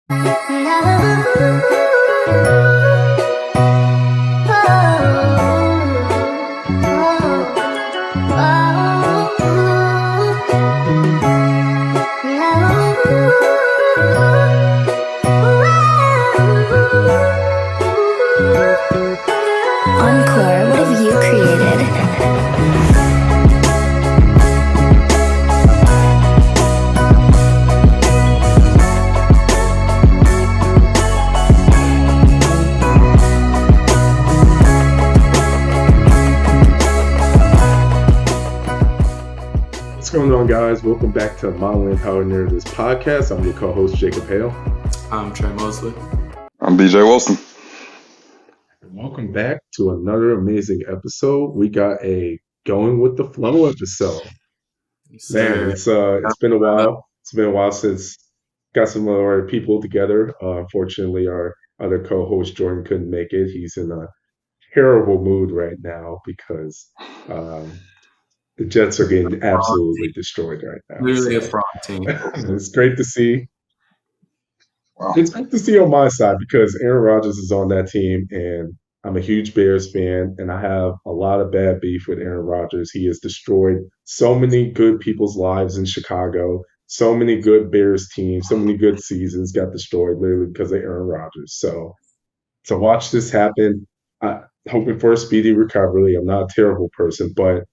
Encore, what have you created? What's going on, guys? Welcome back to Modeling Power Narratives podcast. I'm your co-host, Jacob Hale. I'm Trey Mosley. I'm BJ Wilson. And welcome back to another amazing episode. We got a going with the flow episode. Man, it's been a while. It's been a while since got some of our people together. Unfortunately, our other co-host Jordan couldn't make it. He's in a terrible mood right now because the Jets are getting absolutely destroyed right now. Literally a fraud team. It's great to see. Wow. It's great to see on my side because Aaron Rodgers is on that team, and I'm a huge Bears fan, and I have a lot of bad beef with Aaron Rodgers. He has destroyed so many good people's lives in Chicago. So many good Bears teams, so many good seasons got destroyed literally because of Aaron Rodgers. So to watch this happen, hoping for a speedy recovery. I'm not a terrible person, but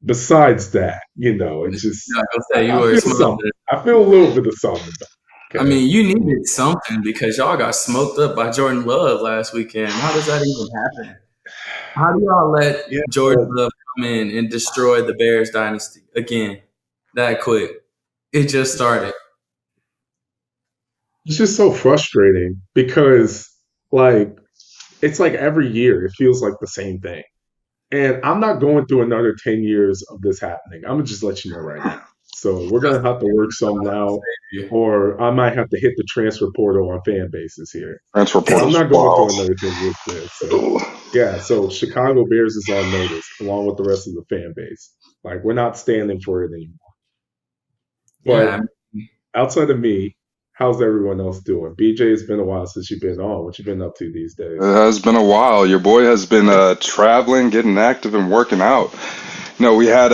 besides that, it's just I feel a little bit of something. I mean, you needed something because y'all got smoked up by Jordan Love last weekend. How does that even happen? How do y'all let Jordan Love come in and destroy the Bears dynasty again that quick? It just started. It's just so frustrating because, it's like every year it feels like the same thing. And I'm not going through another 10 years of this happening. I'm going to just let you know right now. So we're going to have to work some now, or I might have to hit the transfer portal on fan bases here. Transfer portal. I'm not going through another 10 years with this. So Chicago Bears is on notice, along with the rest of the fan base. We're not standing for it anymore. But outside of me, how's everyone else doing? BJ, it's been a while since you've been on. What you been up to these days? It has been a while. Your boy has been traveling, getting active, and working out. We had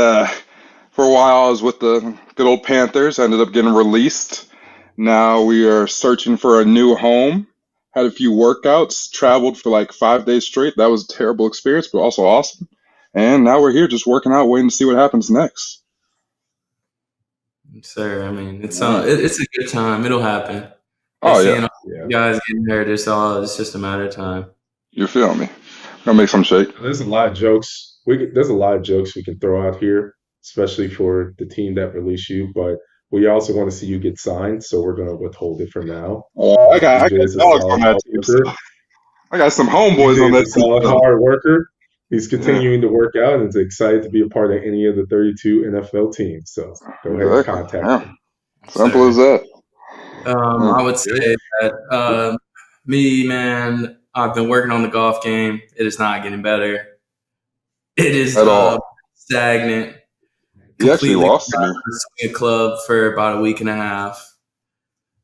for a while I was with the good old Panthers. I ended up getting released. Now we are searching for a new home. Had a few workouts, traveled for like 5 days straight. That was a terrible experience, but also awesome. And now we're here just working out, waiting to see what happens next. Sir, I mean, it's a good time. It'll happen. Oh, yeah. You guys getting hurt, it's just a matter of time. You feel me? Gonna make some shake. There's a lot of jokes. There's a lot of jokes we can throw out here, especially for the team that released you. But we also want to see you get signed, so we're gonna withhold it for now. I got dogs on that team. So I got some homeboys on that team. Solid hard worker. He's continuing to work out and is excited to be a part of any of the 32 NFL teams. So go ahead and contact him. Simple as that. I would say that me, man, I've been working on the golf game. It is not getting better. It is stagnant. He actually lost to me. Swing club for about a week and a half.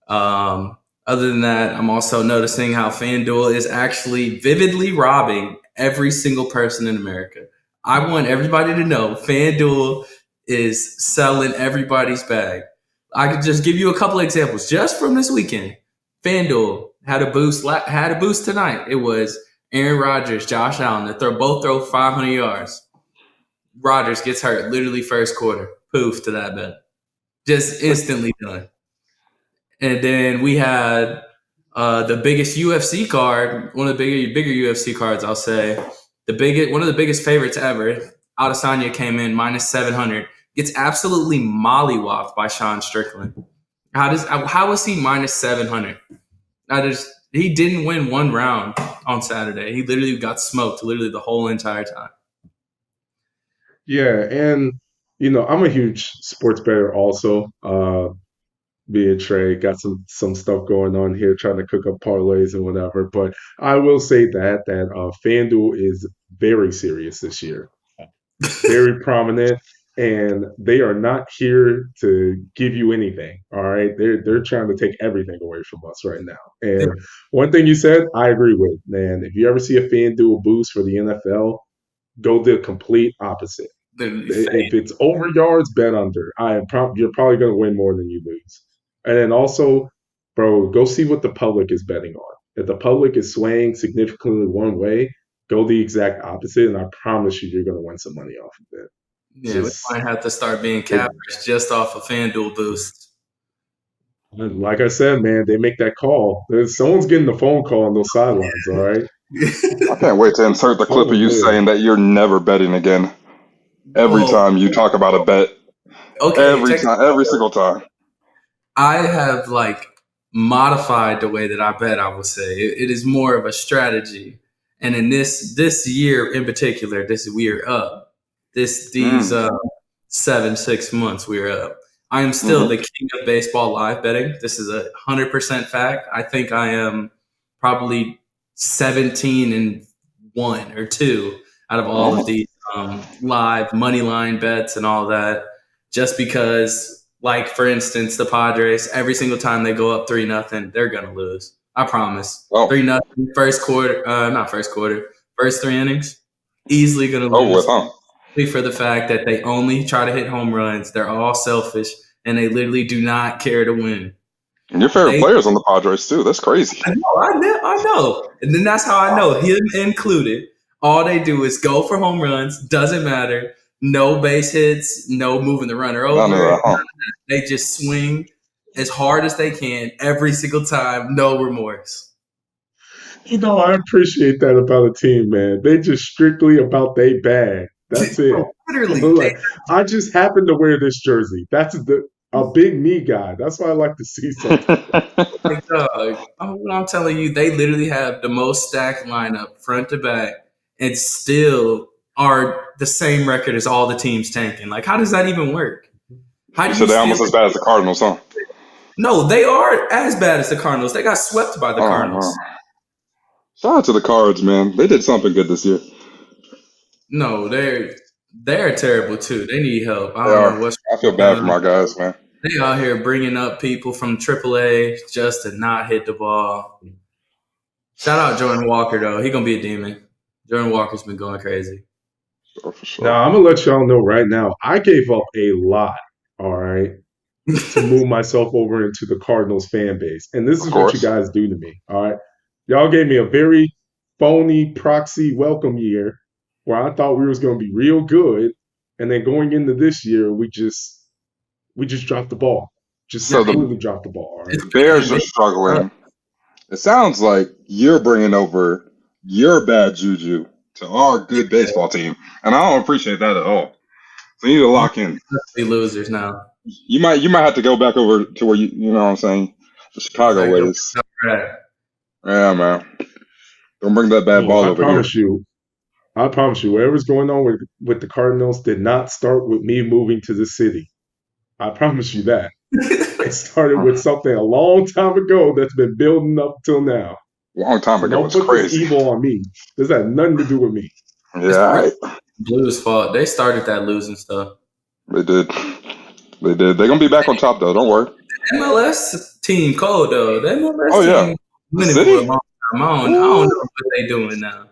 Other than that, I'm also noticing how FanDuel is actually vividly robbing every single person in America. I want everybody to know FanDuel is selling everybody's bag. I could just give you a couple of examples just from this weekend. FanDuel had a boost tonight. It was Aaron Rodgers, Josh Allen. They both throw 500 yards. Rodgers gets hurt literally first quarter. Poof to that bet. Just instantly done. And then we had the biggest UFC card, one of the bigger UFC cards, I'll say. One of the biggest favorites ever. Adesanya came in minus 700. Gets absolutely mollywopped by Sean Strickland. How was he minus 700? He didn't win one round on Saturday. He literally got smoked literally the whole entire time. Yeah, and I'm a huge sports bettor also. Me and Trey got some stuff going on here, trying to cook up parlays and whatever. But I will say that FanDuel is very serious this year, very prominent. and they are not here to give you anything. All right, they're trying to take everything away from us right now. And one thing you said, I agree with, man. If you ever see a FanDuel boost for the NFL, go the complete opposite. If it's over yards, bet under. You're probably going to win more than you lose. And then also, bro, go see what the public is betting on. If the public is swaying significantly one way, go the exact opposite, and I promise you're going to win some money off of it. Yeah, we might have to start being cappers just off of FanDuel boost. Like I said, man, they make that call. Someone's getting the phone call on those sidelines, all right? I can't wait to insert the clip of you saying that you're never betting again. Every time you talk about a bet. Okay. Every single time. I have modified the way that I bet, I would say. It is more of a strategy. And in this year in particular, we're up. These 6 months we're up. I am still the king of baseball live betting. This is 100% fact. I think I am probably 17-1 or 2 out of all of these live money line bets and all that. Just because, for instance, the Padres, every single time they go up 3-0, they're gonna lose. I promise. 3-0 first quarter, not first quarter, first 3 innings, easily gonna lose. For the fact that they only try to hit home runs, they're all selfish, and they literally do not care to win. And your favorite players on the Padres too. That's crazy. I know. And then that's how I know, him included. All they do is go for home runs. Doesn't matter. No base hits. No moving the runner over. They just swing as hard as they can every single time. No remorse. I appreciate that about a team, man. They just strictly about they bag. That's it. Literally. I just happen to wear this jersey. That's a big me guy. That's why I like to see something. I'm telling you, they literally have the most stacked lineup front to back and still are the same record as all the teams tanking. How does that even work? So they're almost as bad as the Cardinals, huh? No, they are as bad as the Cardinals. They got swept by the Cardinals. Wow. Shout out to the Cards, man. They did something good this year. No, they're terrible too. They need help. I feel bad for my guys, man. They out here bringing up people from AAA just to not hit the ball. Shout out Jordan Walker though. He gonna be a demon. Jordan Walker's been going crazy. For sure. Now I'm gonna let y'all know right now. I gave up a lot. All right. To move myself over into the Cardinals fan base, and this is what you guys do to me. All right. Y'all gave me a very phony proxy welcome year where I thought we was going to be real good, and then going into this year, we just dropped the ball. Just completely dropped the ball. Right? The Bears are struggling. It sounds like you're bringing over your bad juju to our good baseball team, and I don't appreciate that at all. So you need to lock in. Losers now. You might have to go back over to where you know what I'm saying, the Chicago ways. Yeah, man. Don't bring that bad ball over here. I promise you, whatever's going on with the Cardinals did not start with me moving to the city. I promise you that. It started with something a long time ago that's been building up till now. Long time ago. Don't put this evil on me. This has nothing to do with me. Yeah. Blues' fault. They started that losing stuff. They did. They're going to be back on top, though. Don't worry. MLS team cold, though. The MLS team winning for a long time. I don't know what they're doing now.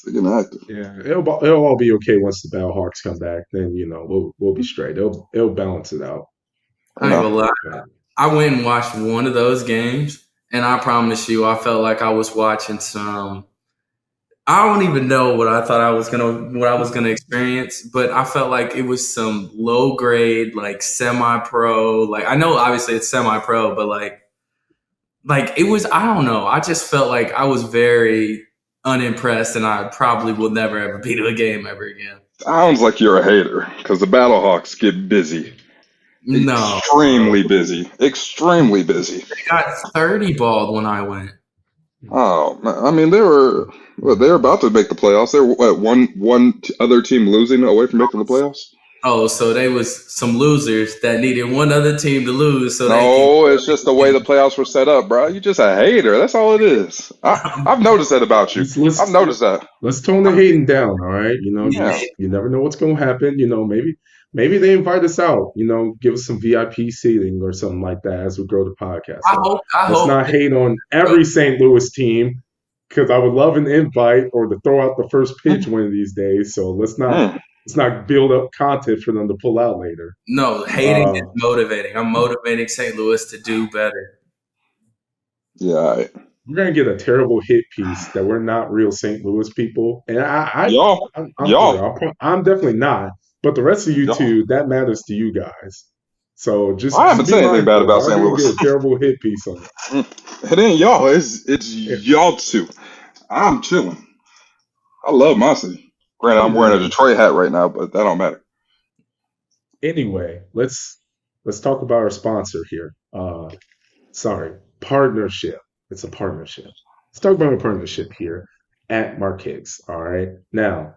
Yeah, it'll all be okay once the Battlehawks come back. Then we'll be straight. It'll balance it out. I ain't gonna lie. I went and watched one of those games, and I promise you, I felt like I was watching some. I don't even know what I thought I was gonna experience, but I felt like it was some low grade, semi-pro. I know obviously it's semi-pro, but it was. I don't know. I just felt like I was very unimpressed, and I probably will never ever be to a game ever again. Sounds like you're a hater because the Battlehawks get busy. No, extremely busy. Extremely busy. They got 30 balled when I went. Oh, I mean, they were about to make the playoffs. They were one other team losing away from making the playoffs. Oh, so they was some losers that needed one other team to lose so they can. No, it's just the way the playoffs were set up, bro. You just a hater. That's all it is. I've noticed that about you. Let's I've let's noticed that. let's tone the I'm being, hating down. All right, Yeah. you never know what's going to happen. Maybe they invite us out. Give us some VIP seating or something like that as we grow the podcast. I So hope. I let's hope. not hate on every St. Louis team because I would love an invite or to throw out the first pitch one of these days. So Mm. let's not build up content for them to pull out later. No, hating is Uh, motivating. I'm motivating St. Louis to do better. Yeah. All right. we're gonna get a terrible hit piece that we're not real St. Louis people, and Y'all. I'm for real. Y'all. I'm definitely not. But the rest of you Y'all. two, that matters to you guys. So I just haven't be said anything bad mindful. about Y'all St. gonna get Louis. a terrible hit piece on It ain't y'all. It's it. y'all two. I'm chilling. I love my city. Granted, I'm wearing a Anyway, Detroit hat right now, but that don't matter. anyway, let's talk about our sponsor here. Sorry, partnership. It's a partnership. Let's talk about a partnership here at Mark Hicks. All right. Now,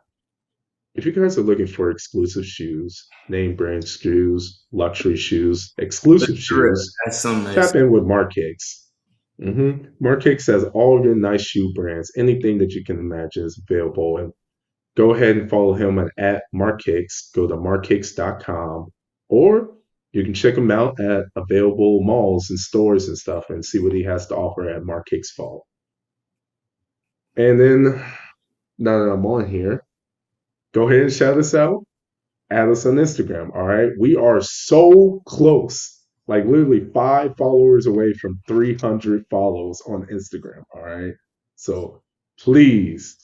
if you guys are looking for exclusive shoes, name brand shoes, luxury shoes, But exclusive for real, shoes, that's some nice. tap in with Mark Hicks. Mark Hicks has all of your nice shoe brands. Anything that you can imagine is available. And go ahead and follow him at Mark Hicks. Go to markhicks.com, or you can check him out at available malls and stores and stuff and see what he has to offer at Mark Hicks Fall. And then, now that I'm on here, go ahead and shout us out. Add us on Instagram. All right. We are so close, like literally 5 followers away from 300 follows on Instagram. All right. So please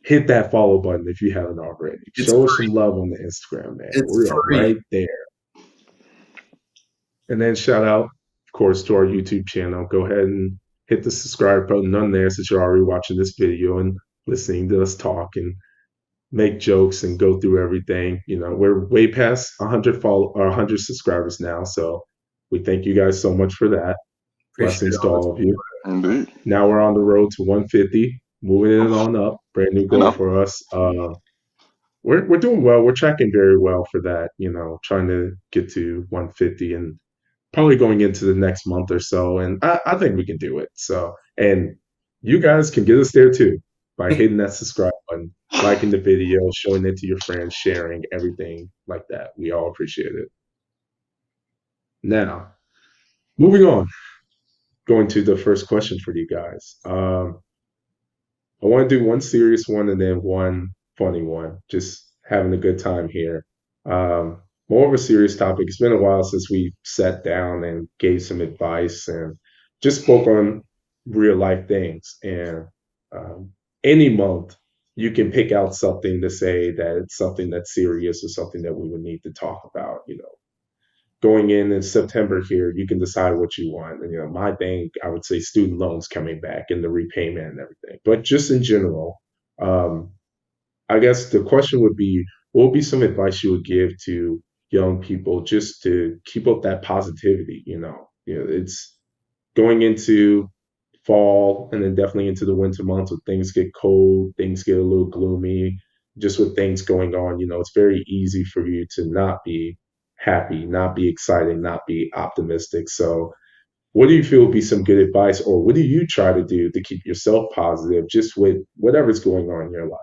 hit that follow button if you haven't already. It's Show us some love on the Instagram, man. it's We are free. right there. And then shout out, of course, to our YouTube channel. Go ahead and hit the subscribe button on there since you're already watching this video and listening to us talk and make jokes and go through everything. We're way past 100 subscribers now, so we thank you guys so much for that. Appreciate Blessings to all the all of you. Indeed. Now we're on the road to 150, moving it on up. Brand new You goal know. for us. We're doing well. We're tracking very well for that. Trying to get to 150 and probably going into the next month or so. And I think we can do it. So, and you guys can get us there too by hitting that subscribe button, liking the video, showing it to your friends, sharing everything like that. We all appreciate it. Now, moving on, going to the first question for you guys. I want to do one serious one and then one funny one. Just having a good time here. More of a serious topic. It's been a while since we sat down and gave some advice and just spoke on real life things. And any month, you can pick out something to say that it's something that's serious or something that we would need to talk about. Going in September here, you can decide what you want. And, my thing, I would say student loans coming back and the repayment and everything. But just in general, um, I guess the question would be, what would be some advice you would give to young people just to keep up that positivity? It's going into fall and then definitely into the winter months when things get cold, things get a little gloomy, just with things going on, it's very easy for you to not be happy, not be excited, not be optimistic. So what do you feel would be some good advice, or what do you try to do to keep yourself positive just with whatever's going on in your life?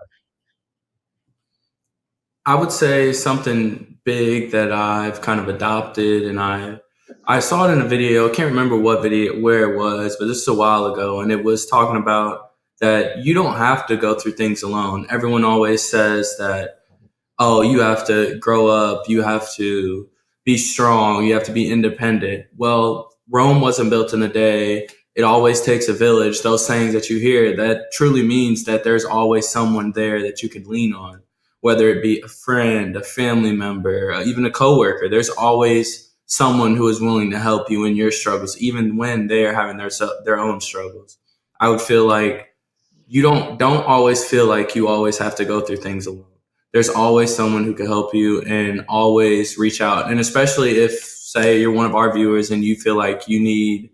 I would say something big that I've kind of adopted, and I saw it in a video. I can't remember what video where it was, but this is a while ago, and it was talking about that you don't have to go through things alone. Everyone always says that, oh, you have to grow up, you have to be strong, you have to be independent. Well, Rome wasn't built in a day. It always takes a village. Those sayings that you hear, that truly means that there's always someone there that you can lean on, whether it be a friend, a family member, even a coworker. There's always someone who is willing to help you in your struggles, even when they are having their own struggles. I would feel like you don't always feel like you always have to go through things alone. There's always someone who can help you, and always reach out. And especially if, say, you're one of our viewers and you feel like you need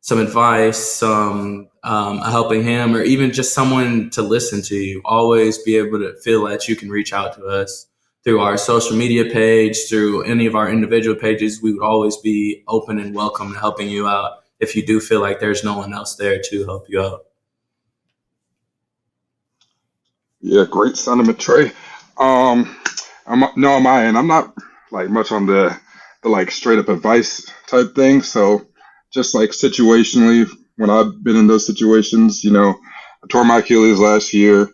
some advice, some a helping hand, or even just someone to listen to you, always be able to feel that you can reach out to us through our social media page, through any of our individual pages, we would always be open and welcome to helping you out if you do feel like there's no one else there to help you out. Yeah, great sentiment, Trey. No, on my end, I'm not like much on the like straight up advice type thing. So just like situationally, when I've been in those situations, I tore my Achilles last year,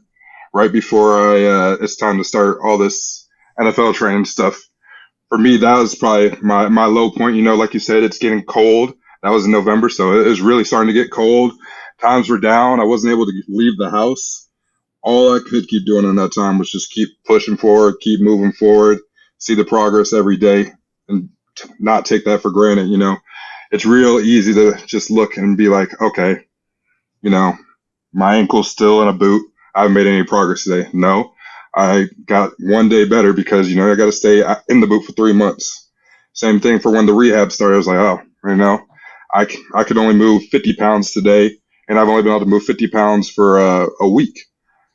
right before it's time to start all this NFL training stuff. For me, that was probably my low point. Like you said, it's getting cold. That was in November, so it was really starting to get cold. Times were down. I wasn't able to leave the house. All I could keep doing in that time was just keep pushing forward, keep moving forward, see the progress every day, and not take that for granted. It's real easy to just look and be like, okay, my ankle's still in a boot. I haven't made any progress today. No, I got one day better because, I got to stay in the boot for 3 months. Same thing for when the rehab started. I was like, oh, I could only move 50 pounds today, and I've only been able to move 50 pounds for a week.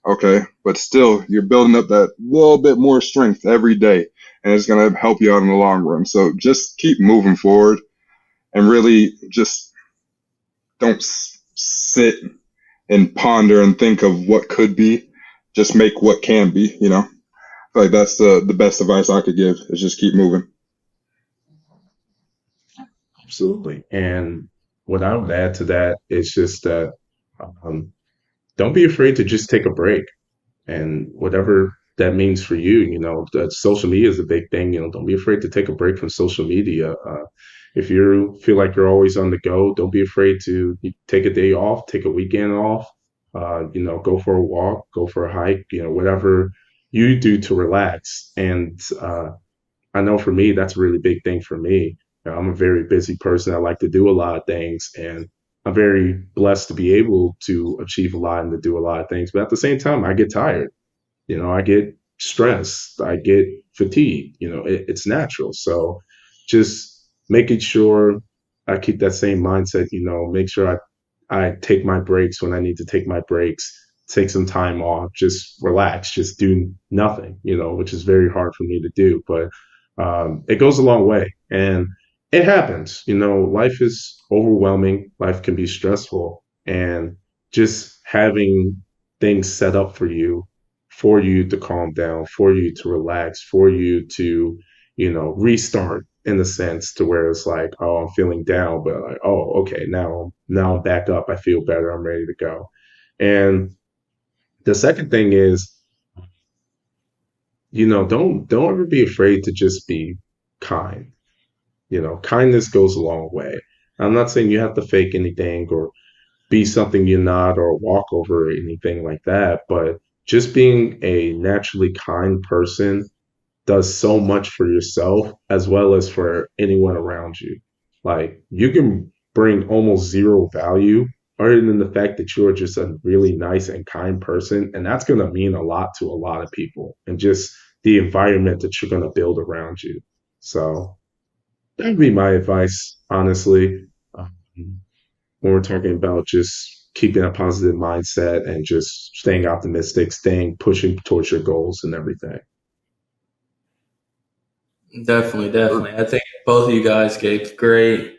Okay, but still, you're building up that little bit more strength every day, and it's going to help you out in the long run. So just keep moving forward and really just don't sit and ponder and think of what could be. Just make what can be, I feel like that's the best advice I could give is just keep moving. Absolutely. And what I would add to that is just that um, don't be afraid to just take a break. And whatever that means for you, that social media is a big thing. Don't be afraid to take a break from social media. If you feel like you're always on the go, don't be afraid to take a day off, take a weekend off. Go for a walk, go for a hike. Whatever you do to relax. And I know for me, that's a really big thing for me. I'm a very busy person. I like to do a lot of things, and I'm very blessed to be able to achieve a lot and to do a lot of things. But at the same time, I get tired. I get stressed. I get fatigued. It's natural. So just making sure I keep that same mindset. Make sure I take my breaks when I need to take my breaks. Take some time off, just relax, just do nothing, which is very hard for me to do. But it goes a long way. And it happens. Life is overwhelming. Life can be stressful. And just having things set up for you to calm down, for you to relax, for you to, restart in the sense to where it's like, oh, I'm feeling down, but like, oh, okay, now I'm back up. I feel better. I'm ready to go. And the second thing is, don't ever be afraid to just be kind. Kindness goes a long way. I'm not saying you have to fake anything or be something you're not or walk over or anything like that, but just being a naturally kind person does so much for yourself as well as for anyone around you. Like you can bring almost zero value other than the fact that you're just a really nice and kind person. And that's going to mean a lot to a lot of people and just the environment that you're going to build around you. So that would be my advice, honestly, um, when we're talking about just keeping a positive mindset and just staying optimistic, staying pushing towards your goals and everything. Definitely, definitely. I think both of you guys gave great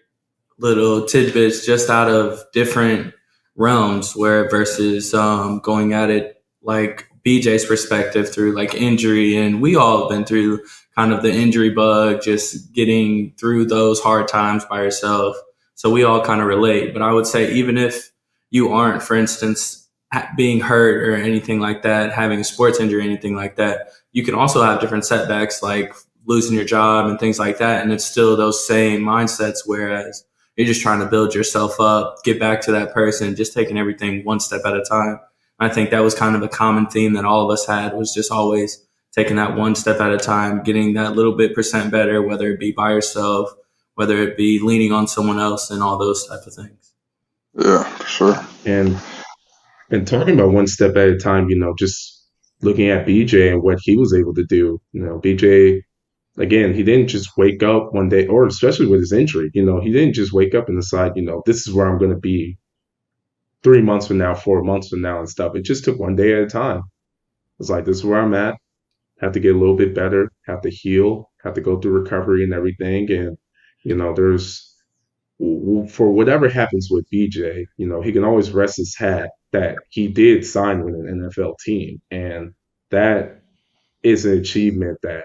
little tidbits just out of different realms where versus going at it like BJ's perspective through like injury. And we all have been through kind of the injury bug, just getting through those hard times by yourself. So we all kind of relate. But I would say, even if you aren't, for instance, being hurt or anything like that, having a sports injury, anything like that, you can also have different setbacks like losing your job and things like that. And it's still those same mindsets, whereas you're just trying to build yourself up, get back to that person, just taking everything one step at a time. I think that was kind of a common theme that all of us had, was just always taking that one step at a time, getting that little bit percent better, whether it be by yourself, whether it be leaning on someone else, and all those type of things. Yeah, for sure. And talking about one step at a time, just looking at BJ and what he was able to do, BJ, again, he didn't just wake up one day, or especially with his injury, he didn't just wake up and decide, this is where I'm going to be 3 months from now, 4 months from now and stuff. It just took one day at a time. It's like, this is where I'm at. Have to get a little bit better. have to heal, have to go through recovery and everything. And, there's for whatever happens with BJ, he can always rest his hat that he did sign with an NFL team. And that is an achievement that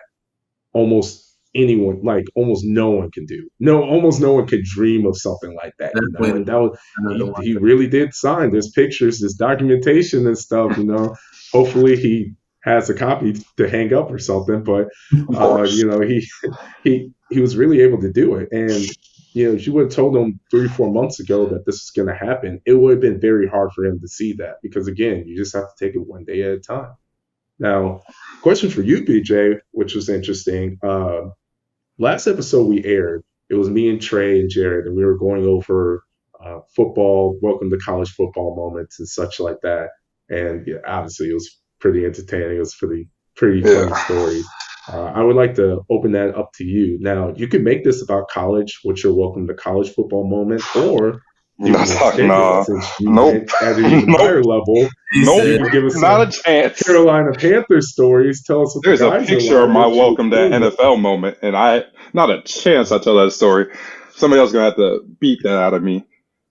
almost anyone, like almost no one can do. No, almost no one could dream of something like that, Definitely And that was another one. he really did sign. There's pictures, there's documentation and stuff. Hopefully he has a copy to hang up or something. But Of course. he was really able to do it. And if you would have told him 3 or 4 months ago that this was going to happen, it would have been very hard for him to see that, because again, you just have to take it one day at a time. Now, question for you, BJ, which was interesting. Last episode we aired, it was me and Trey and Jared, and we were going over football, welcome to college football moments and such like that. And yeah, obviously, it was pretty entertaining. It was pretty funny Yeah. stories. I would like to open that up to you. Now, you can make this about college, what's your welcome to college football moment, or you No, can extend it no. since you Nope. went at an even Nope. higher level. He You Nope. said, can give us Not a some chance. Carolina Panthers stories. Tell us what the There's a guys are picture of like. my What you welcome to doing with them. NFL moment, and not a chance I tell that story. Somebody else gonna have to beat that out of me.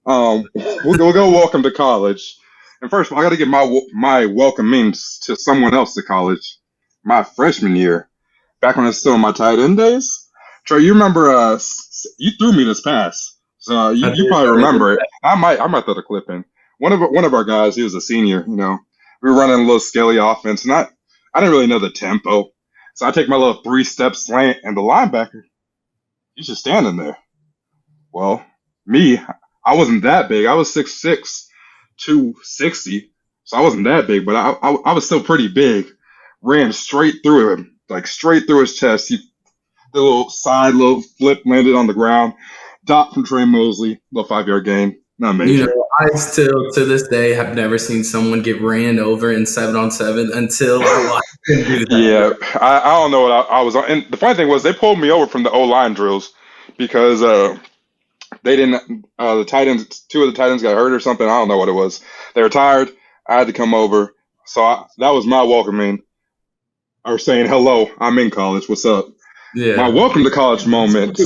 We'll go welcome to college. And first of all, I got to give my welcomings to someone else to college. My freshman year, back when I was still in my tight end days. Trey, you remember? You threw me this pass, so I you did probably throw it. remember it. I might throw the clip in. One of our guys, he was a senior. We were running a little scaly offense, and I didn't really know the tempo, so I take my little 3-step slant, and the linebacker, he's just standing there. Well, me, I wasn't that big. I was 6'6", 260, so I wasn't that big, but I was still pretty big. Ran straight through him, like straight through his chest. The little flip landed on the ground. Dot from Trey Mosley, little 5-yard gain. Not major. I still, to this day, have never seen someone get ran over in 7-on-7 until I watched him do that. Yeah, I don't know what I was on. And the funny thing was, they pulled me over from the O-line drills because they didn't. The tight ends, 2 of the tight ends got hurt or something. I don't know what it was. They were tired. I had to come over, so that was my welcoming. Or saying hello. I'm in college. What's up? Yeah. My welcome to college moment.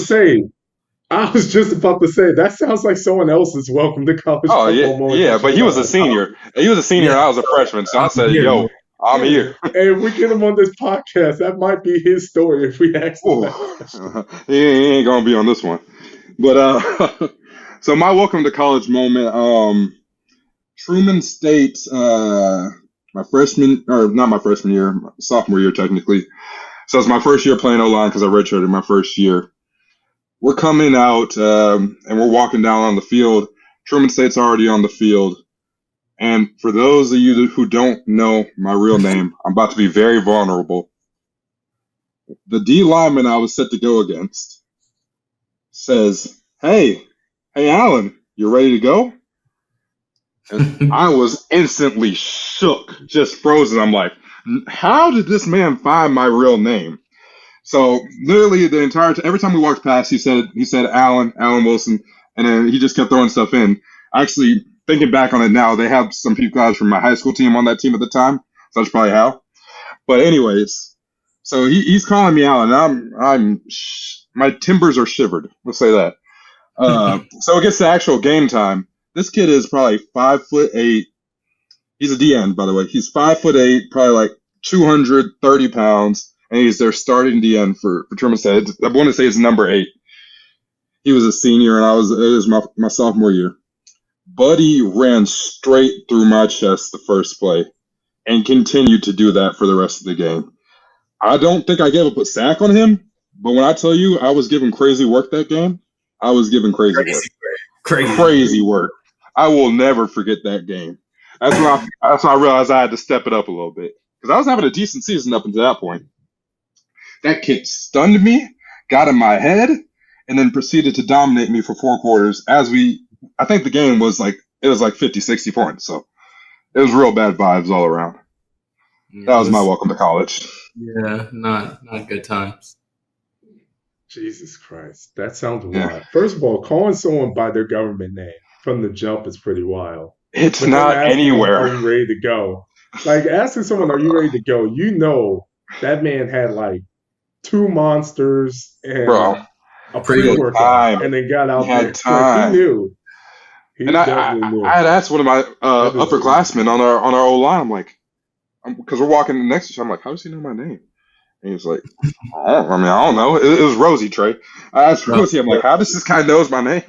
I was just about to say that sounds like someone else's welcome to college Oh football moment. yeah, but he was a senior. He was a senior, and I was a freshman. So I said, "Yo, I'm here." Hey, if we get him on this podcast, that might be his story if we ask him that question. He ain't gonna be on this one. But so my welcome to college moment. Truman State. My freshman, or not my freshman year, my sophomore year technically. So it's my first year playing O-line because I redshirted my first year. We're coming out and we're walking down on the field. Truman State's already on the field. And for those of you who don't know my real name, I'm about to be very vulnerable. The D lineman I was set to go against says, Hey, Alan, you ready to go? And I was instantly shook, just frozen. I'm like, how did this man find my real name? So literally the entire time, every time we walked past, he said Alan Wilson, and then he just kept throwing stuff in. Actually, thinking back on it now, they have some people guys from my high school team on that team at the time, so that's probably how. But anyways, so he's calling me Alan, and my timbers are shivered. Let's say that. So it gets to actual game time. This kid is probably 5'8". He's a DN, by the way. He's 5'8", probably like 230 pounds. And he's their starting DN for Truman State. I want to say it's number 8. He was a senior, and it was my sophomore year. Buddy ran straight through my chest the first play and continued to do that for the rest of the game. I don't think I gave up a sack on him, but when I tell you I was giving crazy work that game, I was giving crazy work. Crazy work. I will never forget that game. That's when I realized I had to step it up a little bit because I was having a decent season up until that point. That kid stunned me, got in my head, and then proceeded to dominate me for 4 quarters. I think the game was like 50, 60 points. So it was real bad vibes all around. That was my welcome to college. Yeah, not good times. Jesus Christ, that sounds wild. First of all, calling someone by their government name from the jump is pretty wild. It's not anywhere. Are you ready to go? Like asking someone, "Are you ready to go?" You know that man had like 2 monsters bro. and a Pretty He had pre-workout, time. and then got He out had there. Like he time. knew. He And definitely knew. I had asked one of my That is upperclassmen on our O line. I'm like, because we're walking next to each other. I'm like, how does he know my name? And he's like, I don't know. It was Rosie, Trey. I asked no, Rosie, I'm like, how does this guy knows my name?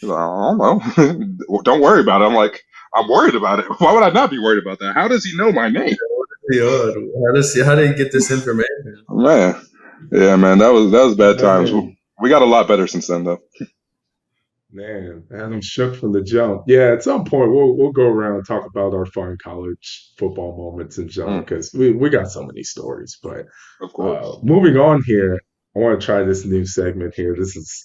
He's like, I don't know. Well, don't worry about it. I'm like, I'm worried about it. Why would I not be worried about that? How does he know my name? how did he get this information? Man, yeah, man, that was bad times. man. We got a lot better since then, though. Man, I'm shook from the jump. Yeah, at some point we'll go around and talk about our fun college football moments and jump because we got so many stories. But Of course. moving on here, I want to try this new segment here. This is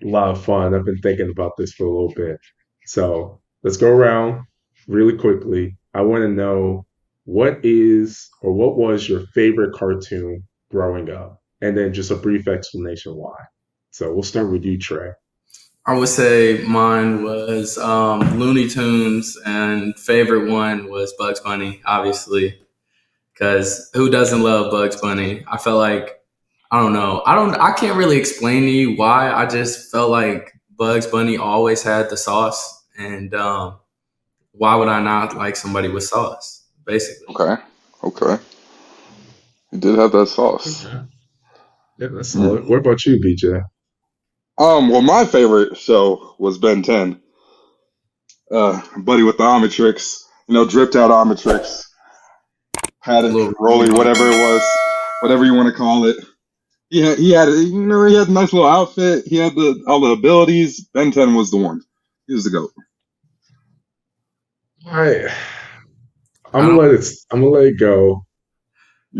a lot of fun. I've been thinking about this for a little bit. So let's go around really quickly. I want to know what was your favorite cartoon growing up, and then just a brief explanation why. So we'll start with you, Trey. I would say mine was Looney Tunes, and favorite one was Bugs Bunny, obviously, because who doesn't love Bugs Bunny? I felt like I don't know. I can't really explain to you why. I just felt like Bugs Bunny always had the sauce, and why would I not like somebody with sauce? Basically, Okay. He did have that sauce. Okay. Yeah, that's solid. What about you, BJ? Well, my favorite show was Ben 10. Buddy with the Omnitrix, dripped out Omnitrix, had a it little rolly, whatever it was, whatever you want to call it. He had he had a nice little outfit. He had all the abilities. Ben 10 was the one. He was the GOAT. All right. I I'm don't. gonna let it go.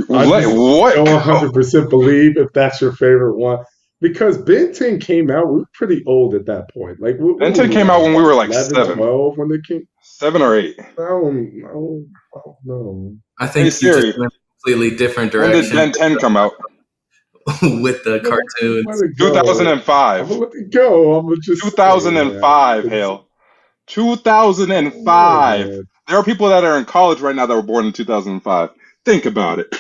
I What? just don't 100% believe if that's your favorite one because Ben 10 came out. We were pretty old at that point. Like Ben what 10 were we came out like when we were like 11, 7, 12 when they came? 7 or 8. I don't know. I Hey think you just Siri, went a completely different when did direction Ben 10 come out? with the I'm gonna let cartoons. it go. I'm 2005. gonna let it go. I'm gonna just say, man. 2005, Hale. 2005. Man. There are people that are in college right now that were born in 2005. Think about it.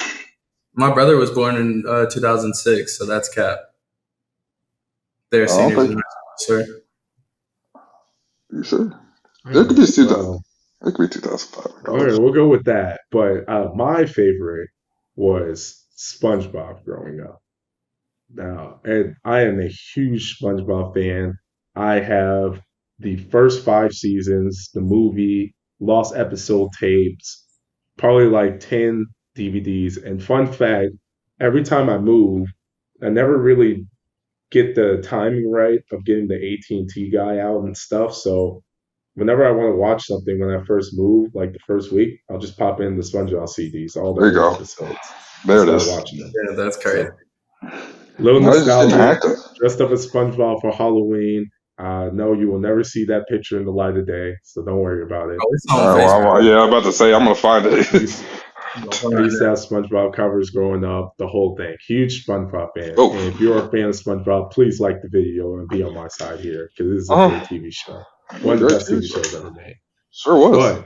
My brother was born in 2006, so that's cap. They're I don't seniors think. in high school, sir. You sure? All It could be right. 2000. It could be 2005 in All right, college. we'll go with that. But my favorite was SpongeBob growing up. Now, and I am a huge SpongeBob fan. I have the first 5 seasons, the movie, lost episode tapes, probably like 10 DVDs. And fun fact, every time I move, I never really get the timing right of getting the AT&T guy out and stuff. So whenever I want to watch something when I first move, like the first week, I'll just pop in the SpongeBob CDs, all the There you old go. episodes, and There it start is. watching them. Yeah, that's crazy. So little No, it's just getting nostalgic. active. Dressed up as SpongeBob for Halloween. No, you will never see that picture in the light of day, so don't worry about it. Oh, it's on Facebook. Yeah, I'm about to say I'm gonna find I it. used, I used to have SpongeBob covers growing up, the whole thing. Huge SpongeBob fan. Oh, And if you're a fan of SpongeBob, please like the video and be on my side here because this is a uh-huh. great TV show. One of the Great best TV TV show. shows ever made. Sure was.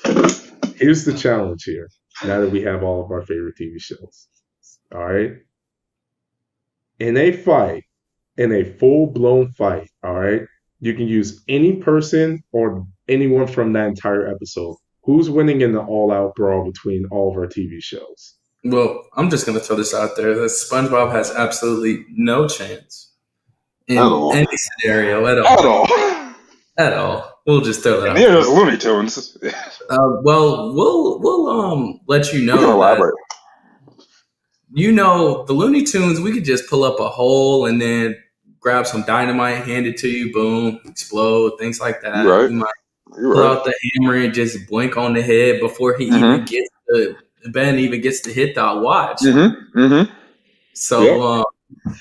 But here's the challenge here. Now that we have all of our favorite TV shows, all right. In a fight, in a full-blown fight, all right, you can use any person or anyone from that entire episode. Who's winning in the all-out brawl between all of our TV shows? Well, I'm just gonna throw this out there that SpongeBob has absolutely no chance At in all. any scenario at At all. all. At all. We'll just throw that And out neither there. is Looney Tunes. Well, we'll let you We can know that elaborate. the Looney Tunes. We could just pull up a hole and then grab some dynamite, hand it to you, boom, explode, things like that. You're right. We might You're pull right. out the hammer and just blink on the head before he even gets Ben even gets to hit that watch. So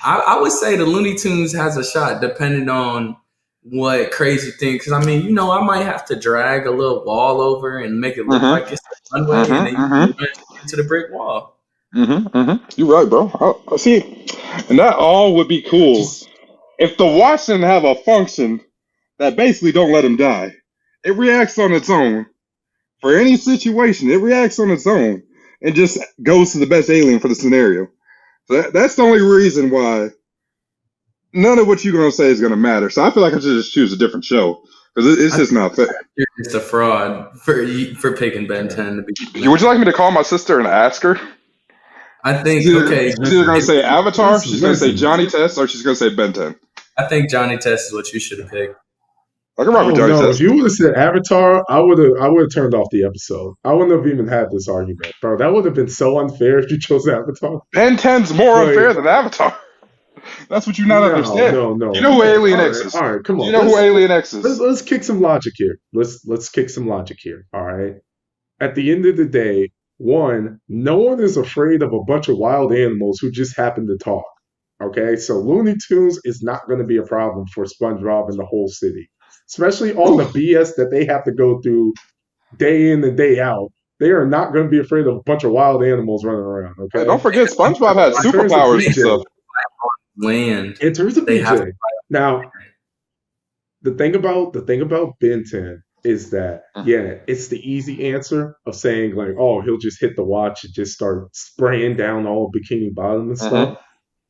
I would say the Looney Tunes has a shot depending on what crazy thing. Because I mean, I might have to drag a little wall over and make it look like it's a runway, and then you run into the brick wall. You're right, bro. I see. And that all would be cool if the watch didn't have a function that basically don't let him die. It reacts on its own. For any situation, it reacts on its own and just goes to the best alien for the scenario. That's the only reason why none of what you're gonna say is gonna matter. So I feel like I should just choose a different show because it's just not fair. You're just a fraud for picking Ben 10 to be. Would you like me to call my sister and ask her? I think She's okay. either gonna say Avatar, she's gonna say Listen. Johnny Test, or she's gonna say Ben 10. I think Johnny Test is what you should have picked. I can rock with Johnny No, Test. if you would have said Avatar, I would have turned off the episode. I wouldn't have even had this argument, bro. That would have been so unfair if you chose Avatar. Ben 10's more Like- unfair than Avatar. That's what you not understand. No. You know who Alien X is? All right, come on. You know who Alien X is? Let's kick some logic here. Let's kick some logic here. All right. At the end of the day, one, no one is afraid of a bunch of wild animals who just happen to talk. Okay, so Looney Tunes is not going to be a problem for SpongeBob and the whole city, especially all the BS that they have to go through day in and day out. They are not going to be afraid of a bunch of wild animals running around. Okay, Hey, don't forget, SpongeBob had In terms of superpowers and BJ, stuff. Land. in terms of They have BJ, now the thing about Ben 10 is that it's the easy answer of saying like, oh, he'll just hit the watch and just start spraying down all Bikini Bottom and stuff.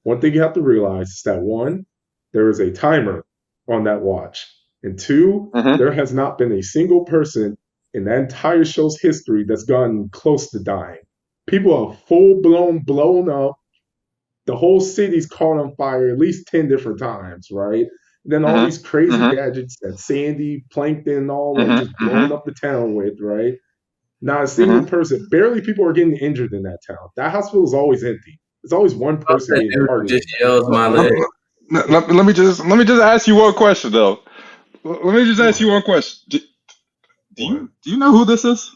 One thing you have to realize is that one, there is a timer on that watch, and two, there has not been a single person in that entire show's history that's gotten close to dying. People are full blown up. The whole city's caught on fire at least 10 different times, right? And then all these crazy gadgets that Sandy, Plankton, and all like just blowing up the town with, right? Not a single person, barely people are getting injured in that town. That hospital is always empty. There's always one person getting hurt. Just yells my leg. Let me just ask you one question though. Let me just ask you one question. Do you know who this is?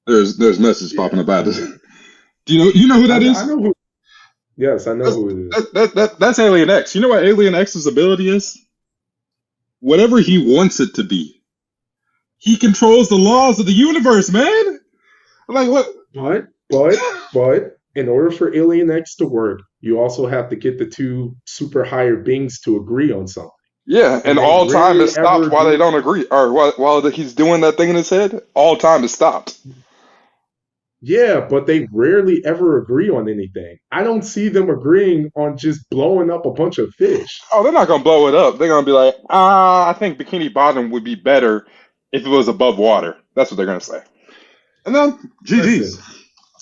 There's message popping about this. Do you know who that is? I know who. Yes, I know who it is. That's Alien X. You know what Alien X's ability is? Whatever he wants it to be. He controls the laws of the universe, man. Like what? But in order for Alien X to work, you also have to get the two super higher beings to agree on something. Yeah, and all time is stopped while they don't agree, or while he's doing that thing in his head. All time is stopped. Yeah, but they rarely ever agree on anything. I don't see them agreeing on just blowing up a bunch of fish. Oh, they're not gonna blow it up. They're gonna be like, I think Bikini Bottom would be better if it was above water. That's what they're gonna say. And then GG's. Listen,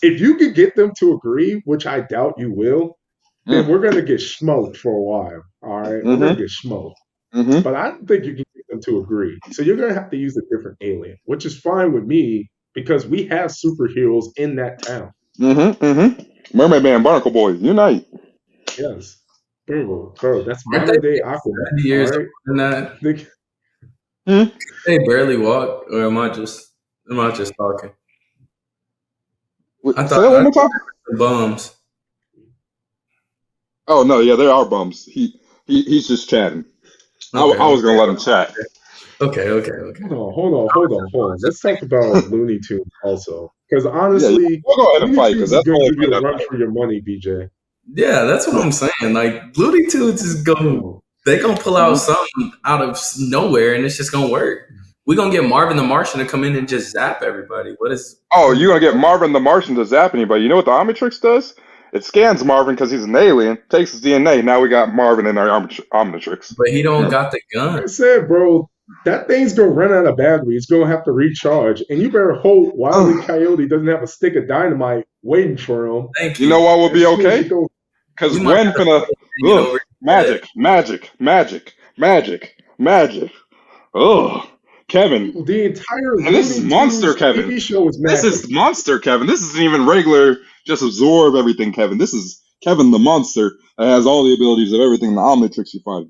if you could get them to agree, which I doubt you will, then we're gonna get smoked for a while. All right, we're gonna get smoked. But I don't think you can get them to agree. So you're gonna have to use a different alien, which is fine with me because we have superheroes in that town. Mermaid Man, Barnacle Boy, unite. Yes, bro, that's modern day Aquaman. Years all right? than that. They barely walk, or am I just talking? I Say that one more time. The bums. Oh no, yeah, there are bums. He's just chatting. Okay. I was gonna let him chat. Okay. Hold on. Let's talk about Looney Tunes also, because honestly, we'll go ahead and fight because that's going all to give you a run for your money, BJ. Yeah, that's what I'm saying. Like Looney Tunes is they gonna pull out something out of nowhere, and it's just gonna work. We're gonna get Marvin the Martian to come in and just zap everybody. What is? Oh, you're gonna get Marvin the Martian to zap anybody. You know what the Omnitrix does? It scans Marvin because he's an alien, takes his DNA. Now we got Marvin in our Omnitrix. But he don't got the gun. Like I said, bro, that thing's gonna run out of battery. It's gonna have to recharge, and you better hope Wile E. Coyote doesn't have a stick of dynamite waiting for him. Thank you. You know what will be okay? Because Gwen finna magic. Oh, Kevin. The entire And this is Monster Kevin. TV show is This magic. is Monster Kevin. This isn't even regular. Just absorb everything, Kevin. This is Kevin the monster that has all the abilities of everything in the Omnitrix you fight.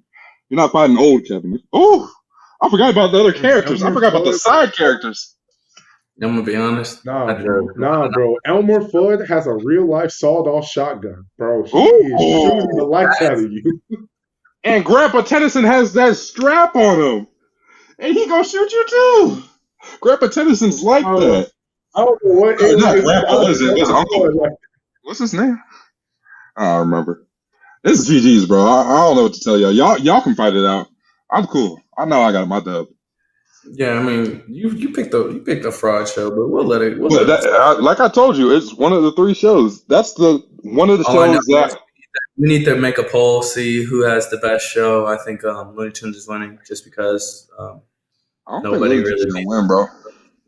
You're not fighting old Kevin. Oh, I forgot about the other characters. I forgot about the side characters. I'm gonna be honest. Nah, bro. Elmer Fudd has a real life sawed-off shotgun, bro. He is shooting the lights out of you. And Grandpa Tennyson has that strap on him, and he gonna shoot you too. Grandpa Tennyson's like that. I don't know what. Not Grandpa. What is it? What's Uncle? What's his name? I don't remember. This is GG's, bro. I don't know what to tell y'all. Y'all can fight it out. I'm cool. I know I got my dub. Yeah, I mean, you picked the fraud show, but we'll But let that, it. like I told you, it's one of the three shows. That's the one of the All I know shows is that we need to make a poll, see who has the best show. I think Looney Tunes is winning just because I don't think nobody Looney Tunes really is gonna beat win, bro.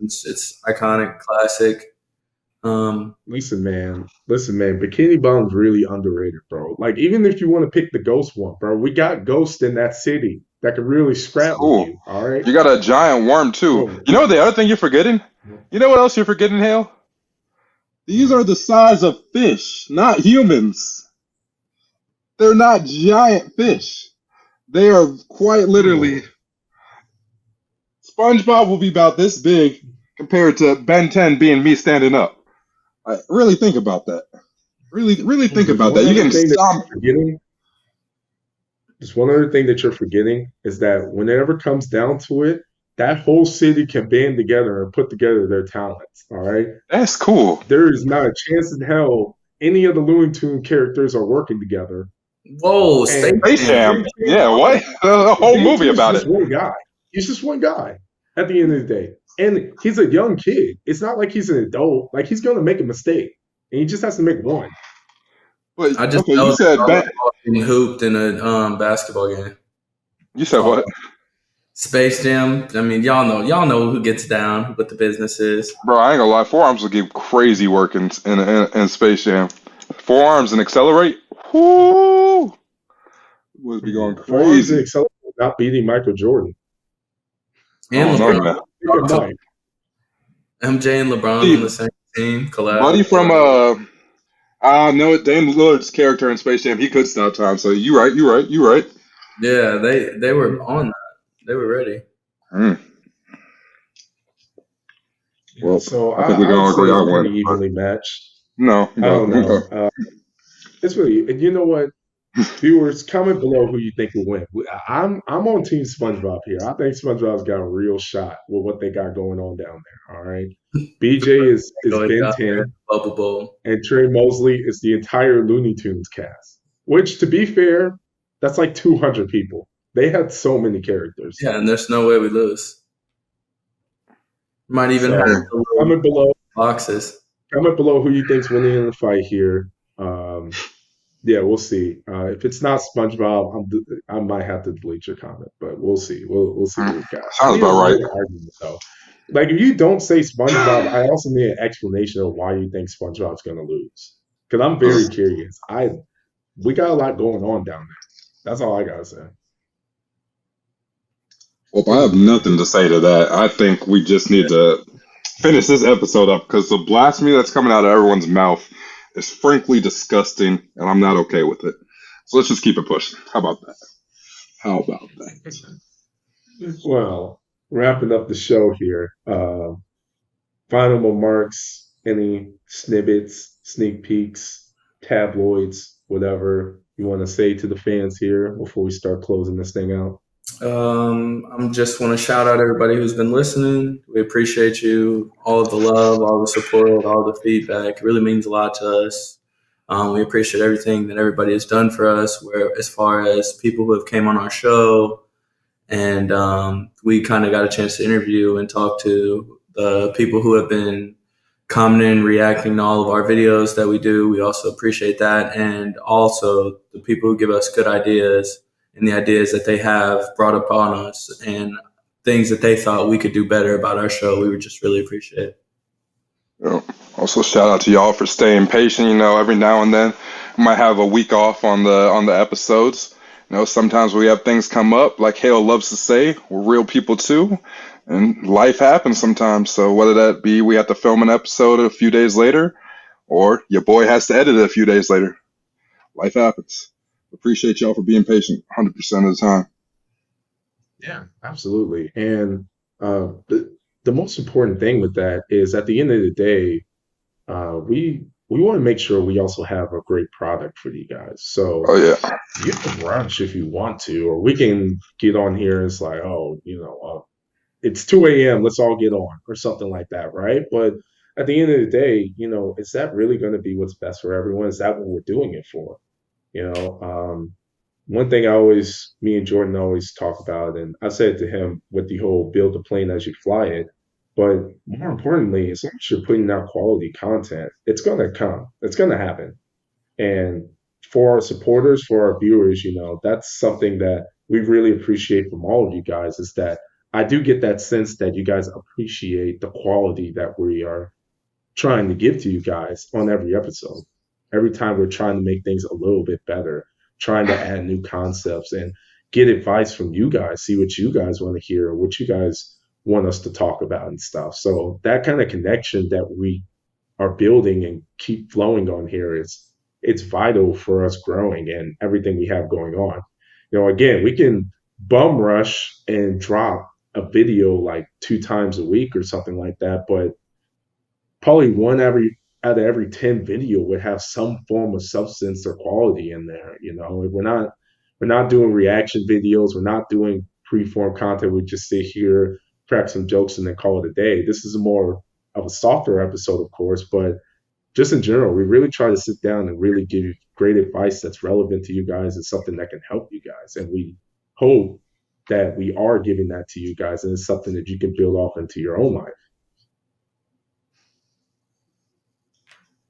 it's iconic, classic. Um, Listen, man. Bikini Bottom's really underrated, bro. Like, even if you want to pick the Ghost one, bro, we got Ghost in that city that could really It's scrap with cool. you. All right, You got a giant worm too. bro. You know the other thing you're forgetting? You know what else you're forgetting, Hale? These are the size of fish, not humans. They're not giant fish. They are quite literally. Bro, SpongeBob will be about this big compared to Ben 10 being me standing up. Really think about that. Really think there's about one that. You other can thing that stomp. you're forgetting. There's one other thing that you're forgetting is that whenever it comes down to it, that whole city can band together and put together their talents. All right. That's cool. There is not a chance in hell any of the Looney Tune characters are working together. Whoa, Space And Space Jam. Jam. Yeah, what? A whole Big movie T is about it. just one guy. He's just one guy at the end of the day. And he's a young kid. It's not like he's an adult. Like, he's going to make a mistake. And he just has to make one. Wait, I just okay, know you that said Charlotte Ben. Ball getting hooped in a basketball game. You said Oh, what? Space Jam. I mean, y'all know who gets down, what the business is. Bro, I ain't gonna lie. Forearms will give crazy work in Space Jam. Forearms and accelerate. Whoo! Would be going Forearms and crazy. Accelerate not beating Michael Jordan. I And don't know, LeBron. man. Look at Mike. MJ and LeBron on the Steve, same team buddy collab. from no, Dame Lillard's character in Space Jam, he could stop time. So you right. Yeah, they were on that. They were ready. Mm. Well, So I think we can I would all say agree I it's win. pretty But evenly matched. no, I don't no. know. It's really, and you know what? Viewers, comment below who you think will win. I'm on Team SpongeBob here. I think SpongeBob's got a real shot with what they got going on down there. All right, BJ is Going Ben down there, 10, Bubble Bowl. and Trey Mosley is the entire Looney Tunes cast. Which, to be fair, that's like 200 people. They had so many characters. Yeah, and there's no way we lose. Might even have So the little comment below. boxes. Comment below who you think's winning in the fight here. Yeah, we'll see. If it's not SpongeBob, I might have to delete your comment, but we'll see. We'll see what we got. I Sounds need a about right. real argument though. Like, if you don't say SpongeBob, I also need an explanation of why you think SpongeBob's going to lose. Because I'm very curious. We got a lot going on down there. That's all I gotta say. Well, I have nothing to say to that. I think we just need to finish this episode up because the blasphemy that's coming out of everyone's mouth is frankly disgusting, and I'm not okay with it. So let's just keep it pushing. How about that? How about that? Well, wrapping up the show here. Final remarks, any snippets, sneak peeks, tabloids, whatever you want to say to the fans here before we start closing this thing out? I'm just want to shout out everybody who's been listening. We appreciate you, all of the love, all the support, all the feedback. It really means a lot to us. We appreciate everything that everybody has done for us. Where as far as people who have came on our show, and we kind of got a chance to interview and talk to the people who have been commenting, reacting to all of our videos that we do. We also appreciate that, and also the people who give us good ideas and the ideas that they have brought upon us and things that they thought we could do better about our show. We would just really appreciate it. You know, also, shout out to y'all for staying patient. You know, every now and then we might have a week off on the episodes. You know, sometimes we have things come up, like Hale loves to say, we're real people too, and life happens sometimes. So whether that be we have to film an episode a few days later, or your boy has to edit it a few days later, life happens. Appreciate y'all for being patient 100% of the time. Yeah, absolutely. And the most important thing with that is at the end of the day, we want to make sure we also have a great product for you guys. So Oh yeah, you can rush if you want to, or we can get on here and it's like, oh, it's 2 a.m. Let's all get on, or something like that, right? But at the end of the day, is that really going to be what's best for everyone? Is that what we're doing it for? You know, one thing me and Jordan always talk about, and I said to him with the whole build the plane as you fly it, but more importantly, as long as you're putting out quality content, it's going to come, it's going to happen. And for our supporters, for our viewers, that's something that we really appreciate from all of you guys is that I do get that sense that you guys appreciate the quality that we are trying to give to you guys on every episode. Every time we're trying to make things a little bit better, trying to add new concepts and get advice from you guys, see what you guys want to hear, what you guys want us to talk about and stuff. So that kind of connection that we are building and keep flowing on here is it's vital for us growing and everything we have going on. Again, we can bum rush and drop a video like 2 times a week or something like that, but probably one every out of every 10 video would have some form of substance or quality in there. We're not doing reaction videos, we're not doing pre-form content. We just sit here, crack some jokes, and then call it a day. This is more of a softer episode, of course, but just in general, we really try to sit down and really give you great advice that's relevant to you guys and something that can help you guys. And we hope that we are giving that to you guys, and it's something that you can build off into your own life.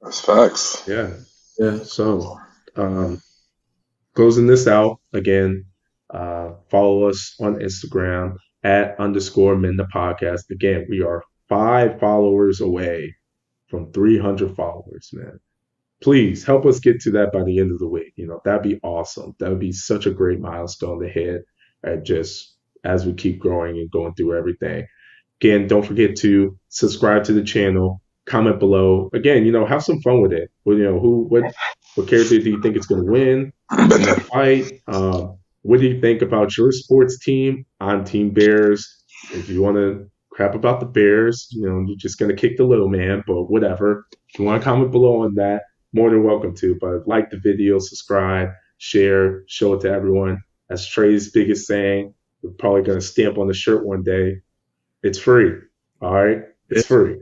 That's facts. Yeah. So, closing this out again, follow us on Instagram @_Men the podcast. Again, we are 5 followers away from 300 followers, man. Please help us get to that by the end of the week. That'd be awesome. That would be such a great milestone to hit, just as we keep growing and going through everything. Again, don't forget to subscribe to the channel, comment below. Again, have some fun with it. What character do you think is going to win in the fight? What do you think about your sports team? I'm Team Bears. If you want to crap about the Bears, you're just going to kick the little man, but whatever. If you want to comment below on that, more than welcome to. But like the video, subscribe, share, show it to everyone. As Trey's biggest saying, we're probably going to stamp on the shirt one day. It's free. All right? It's free.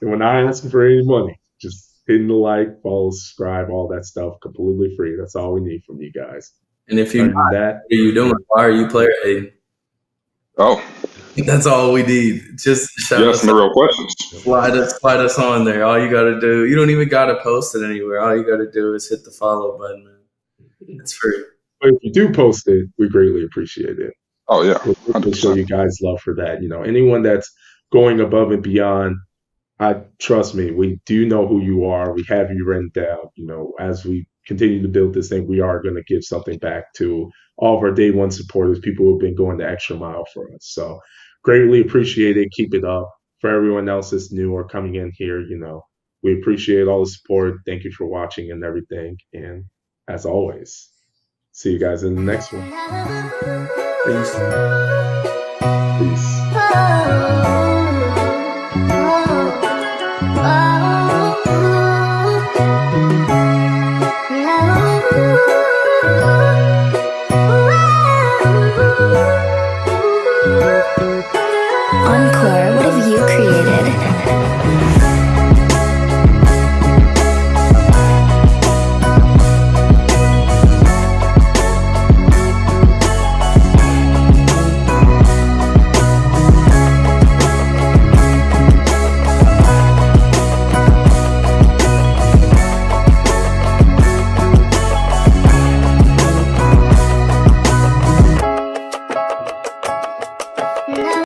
And we're not asking for any money. Just hitting the like, follow, subscribe, all that stuff, completely free. That's all we need from you guys. And if you're not, what are you doing? Why are you player hating? Oh. That's all we need. Just shout us the real questions. Slide us on there. All you got to do, you don't even got to post it anywhere. All you got to do is hit the follow button, man. It's free. But if you do post it, we greatly appreciate it. Oh, yeah. We'll show you guys love for that. Anyone that's going above and beyond, trust me, we do know who you are. We have you written down. As we continue to build this thing, we are going to give something back to all of our day one supporters, people who have been going the extra mile for us. So greatly appreciate it. Keep it up. For everyone else that's new or coming in here, we appreciate all the support. Thank you for watching and everything. And as always, see you guys in the next one. Peace. Peace. Encore, what have you created?